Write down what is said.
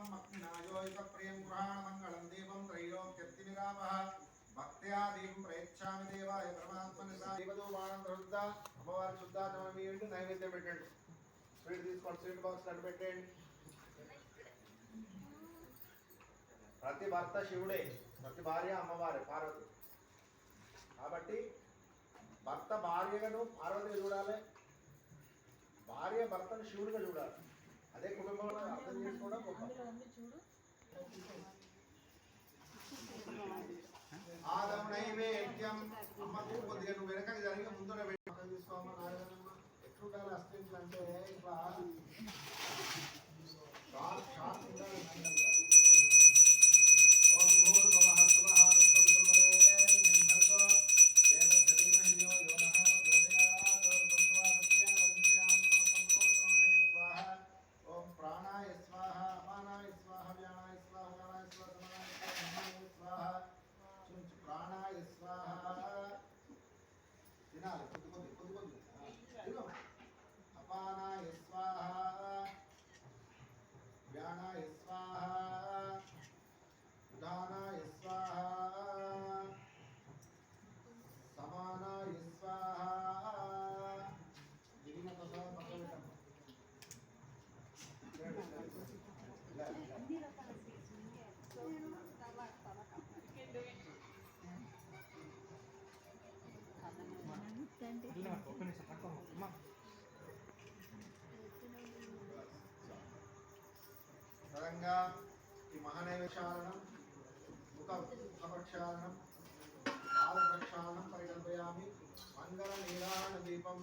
सर्वं भक्तिनायोयक प्रियं गृहाण मंगलं दीपं त्रैलोक्यर्तिनिरामः भक्त्या दीपं प्रयच्छामि देवाय परमात्मने दीपदूपानं प्रवृत्ता अమ్మవారి శుద్ధాచమనం చేయండి నైవేద్యం పెట్టండి స్వీట్ తీసుకోండి స్వీట్ బాక్స్ అడ్డు పెట్టండి ప్రతి భర్త శివుడే ప్రతి భార్య అమ్మవారే పార్వతి కాబట్టి భర్త భార్యను పార్వతిని చూడాలి భార్య భర్తను శివుడిగా చూడాలి అదే కుటుంబంలో అర్థం చేసుకోవడం గొప్ప ఆదం నైవేద్యం అమ్మకు కొద్దిగా నువ్వు వెనకకి జరిగి ముందర పెట్టి తీసుకోమ్మా నాయనమ్మ ఎట్లుండాలి అస్తింట్లు అంటే ఇట్లా షార్ట్ ఉండాలి ఓం భూర్భువః స్వః प्राणाय स्वाहा తినాలి కొద్ది కొద్ది తిను అపానాయ స్వాహా వ్యానాయ స్వాహా ఉదానాయ స్వాహా సమానాయ స్వాహా దిగిన ప్రసాదం పక్కన పెట్టండి పరంగా ఈ మహానైవేశాలనం ముఖ ప్రక్షాళనం పాద ప్రక్షాళనం పరికల్పయామి మంగళ నీరాణ దీపం